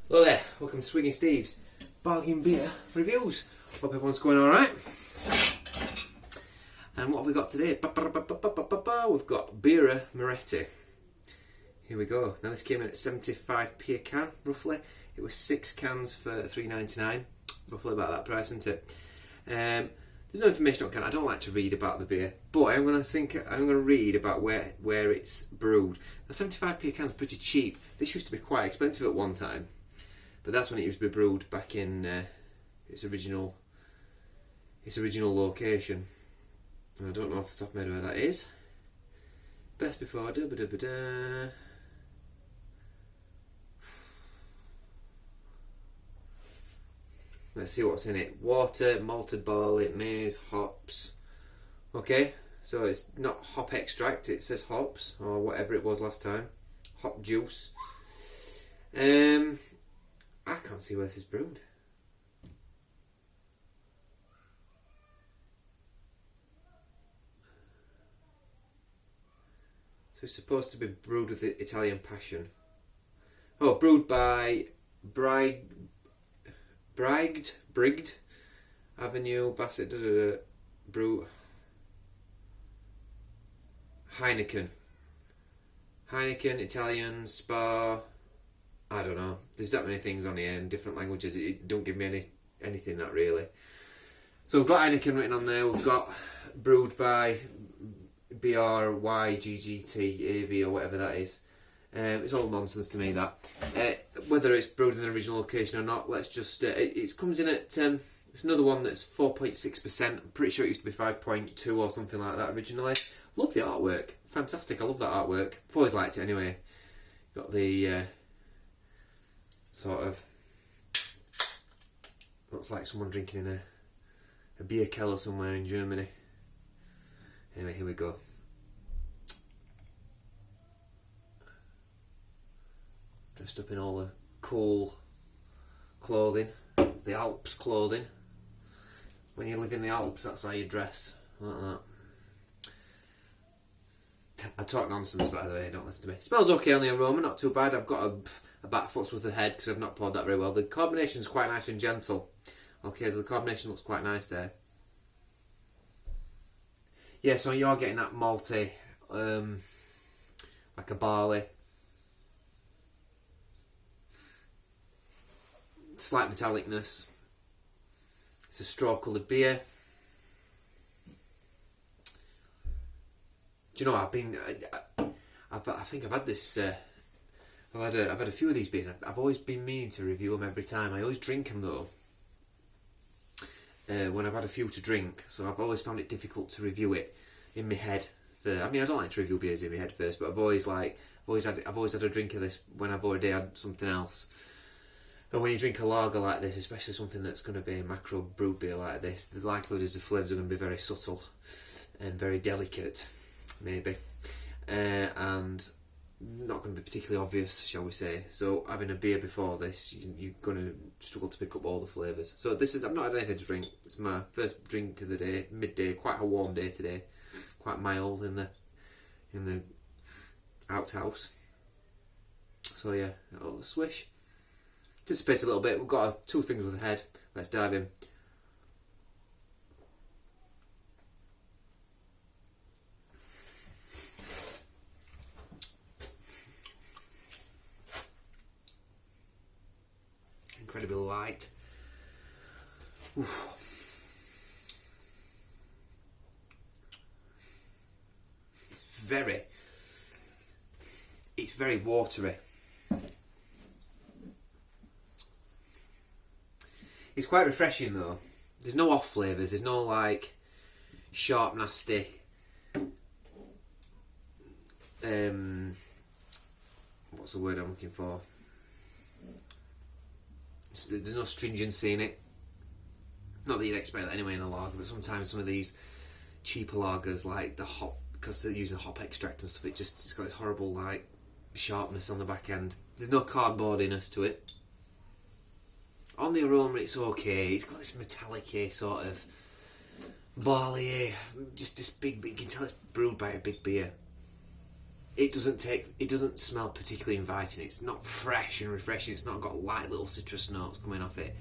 Hello there, welcome to Swiggy Steve's Bargain Beer Reviews. Hope everyone's going alright. And what have we got today? We've got Birra Moretti. Here we go. Now this came in at 75p a can, roughly. It was 6 cans for $3.99. Roughly about that price, isn't it? There's no information on can. I don't like to read about the beer, but I'm going to read about where it's brewed. Now 75p a can is pretty cheap. This used to be quite expensive at one time. But that's when it used to be brewed back in its original location. And I don't know off the top of my head where that is. Best before da-ba-da-ba-da. Let's see what's in it. Water, malted barley, maize, hops. Okay, so it's not hop extract, it says hops, or whatever it was last time. Hop juice. I can't see where this is brewed. So it's supposed to be brewed with Italian passion. Oh, brewed by Brigd Avenue, Bassett, Brew Heineken, Italian, Spa. I don't know. There's that many things on here in different languages. It don't give me anything that really. So we've got Heineken written on there. We've got brewed by BRYGGTAV or whatever that is. It's all nonsense to me that. Whether it's brewed in the original location or not, let's just. It comes in at. It's another one that's 4.6%. I'm pretty sure it used to be 5.2 or something like that originally. Love the artwork. Fantastic. I love that artwork. I've always liked it anyway. Got the. Sort of looks like someone drinking in a beer cellar somewhere in Germany. Anyway, here we go. Dressed up in all the cool clothing, the Alps clothing. When you live in the Alps, that's how you dress, like that. I talk nonsense, by the way, don't listen to me. Smells okay on the aroma, not too bad. I've got a bat foot's worth of head because I've not poured that very well. The carbonation's quite nice and gentle. Okay, so the carbonation looks quite nice there. Yeah, so you're getting that malty, like a barley. Slight metallicness. It's a straw-coloured beer. Do you know, I think I've had this. I've had a few of these beers. I've always been meaning to review them every time. I always drink them though. When I've had a few to drink, so I've always found it difficult to review it in my head. I mean, I don't like to review beers in my head first, but I've always had a drink of this when I've already had something else. And when you drink a lager like this, especially something that's going to be a macro brewed beer like this, the likelihood is the flavours are going to be very subtle and very delicate. Maybe, and not going to be particularly obvious, shall we say. So having a beer before this, you're going to struggle to pick up all the flavours. So this is, I've not had anything to drink. It's my first drink of the day, midday, quite a warm day today, quite mild in the outhouse. So yeah, a swish. Anticipate a little bit. We've got 2 things with a head. Let's dive in. Incredibly light. Oof. It's very watery. It's quite refreshing though. There's no off flavours. There's no like sharp, nasty. What's the word I'm looking for? There's no stringency in it. Not that you'd expect that anyway in a lager, but sometimes some of these cheaper lagers, like the hop, because they're using hop extract and stuff, it's got this horrible like sharpness on the back end. There's no cardboardiness to it. On the aroma, it's okay. It's got this metallic sort of barley, just this big. You can tell it's brewed by a big beer. it doesn't smell particularly inviting. It's not fresh and refreshing. It's not got light little citrus notes coming off it.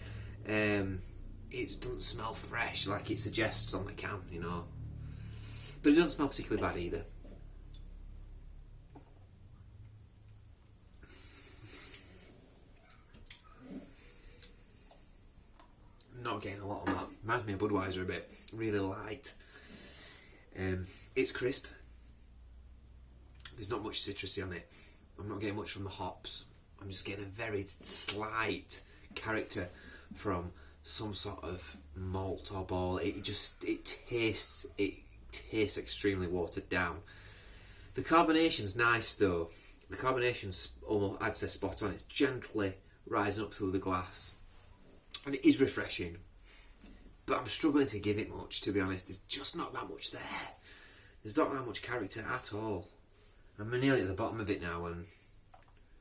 It doesn't smell fresh like it suggests on the can, you know. But it doesn't smell particularly bad either. Not getting a lot on that. Reminds me of Budweiser a bit. Really light. It's crisp. There's not much citrusy on it. I'm not getting much from the hops. I'm just getting a very slight character from some sort of malt or ball. It tastes extremely watered down. The carbonation's nice though. The carbonation's almost, I'd say, spot on. It's gently rising up through the glass, and it is refreshing. But I'm struggling to give it much, to be honest. There's just not that much there. There's not that much character at all. I'm nearly at the bottom of it now, and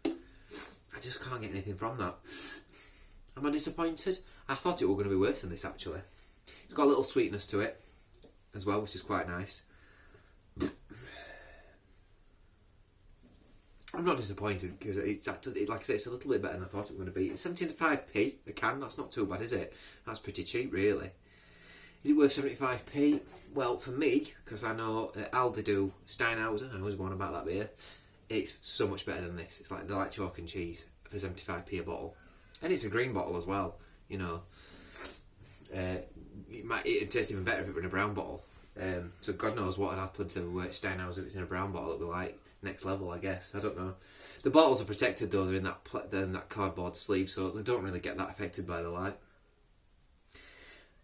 I just can't get anything from that. Am I disappointed? I thought it were going to be worse than this, actually. It's got a little sweetness to it as well, which is quite nice. I'm not disappointed because it's actually, like I say, it's a little bit better than I thought it was going to be. It's 75p a can. That's not too bad, is it? That's pretty cheap, really. Is it worth 75p? Well, for me, because I know Aldi do Steinhauser, I always go on about that beer, it's so much better than this. It's like, they're like chalk and cheese for 75p a bottle. And it's a green bottle as well, you know. It'd taste even better if it were in a brown bottle. So God knows what would happen to Steinhauser if it's in a brown bottle. It'd be like next level, I guess. I don't know. The bottles are protected though. They're in that cardboard sleeve, so they don't really get that affected by the light.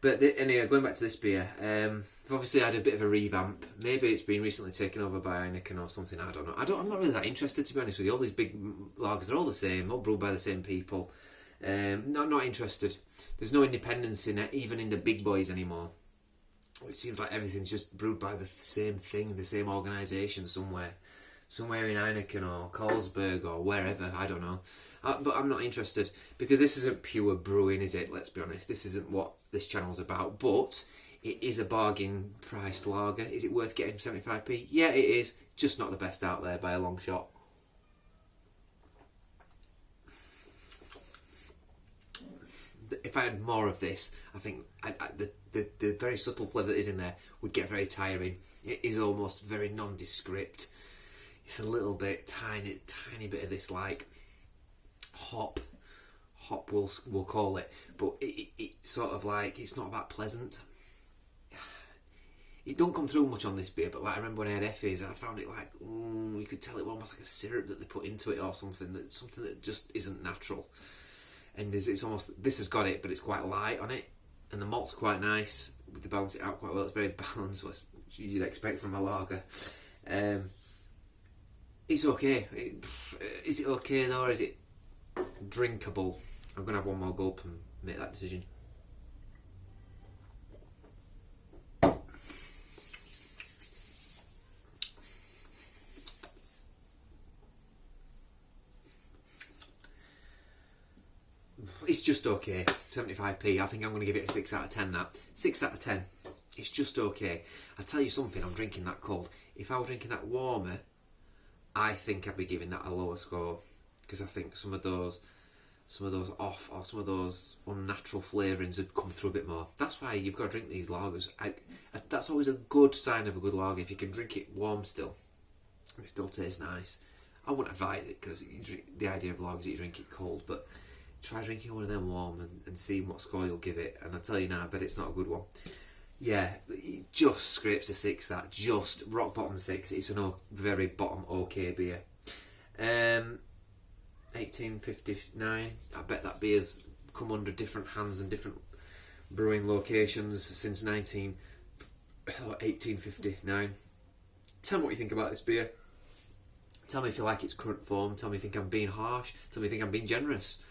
But anyway, going back to this beer, I've obviously had a bit of a revamp. Maybe it's been recently taken over by Heineken or something. I don't know. I'm not really that interested, to be honest with you. All these big lagers are all the same, all brewed by the same people. Not interested. There's no independence in it, even in the big boys anymore. It seems like everything's just brewed by the same thing, the same organisation somewhere in Heineken or Carlsberg or wherever, I don't know. But I'm not interested, because this isn't pure brewing, is it? Let's be honest, this isn't what this channel's about, but it is a bargain priced lager. Is it worth getting 75p? Yeah, it is, just not the best out there by a long shot. If I had more of this, I think the very subtle flavour that is in there would get very tiring. It is almost very nondescript. It's a little bit, tiny bit of this like hop we'll call it, but it sort of like, it's not that pleasant. It don't come through much on this beer, but like I remember when I had Effie's, I found it like, you could tell it was almost like a syrup that they put into it or something that just isn't natural. And it's almost, this has got it, but it's quite light on it, and the malt's quite nice. They balance it out quite well. It's very balanced, which you'd expect from a lager. It's okay. Is it okay though, or is it drinkable? I'm going to have one more gulp and make that decision. It's just okay. 75p. I think I'm going to give it a 6 out of 10. That 6 out of 10. It's just okay. I tell you something. I'm drinking that cold. If I were drinking that warmer, I think I'd be giving that a lower score, because I think some of those off or some of those unnatural flavourings would come through a bit more. That's why you've got to drink these lagers. That's always a good sign of a good lager, if you can drink it warm still. It still tastes nice. I wouldn't advise it, because the idea of lagers is you drink it cold, but try drinking one of them warm and see what score you'll give it. And I tell you now, I bet it's not a good one. Yeah, it just scrapes a 6, that. Just rock bottom 6. It's a very bottom okay beer. 1859. I bet that beer's come under different hands and different brewing locations since 1859. Tell me what you think about this beer. Tell me if you like its current form. Tell me if you think I'm being harsh. Tell me if you think I'm being generous.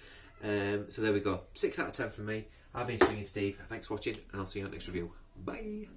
So there we go. 6 out of 10 from me. I've been Swinging Steve. Thanks for watching, and I'll see you on the next review. Bye.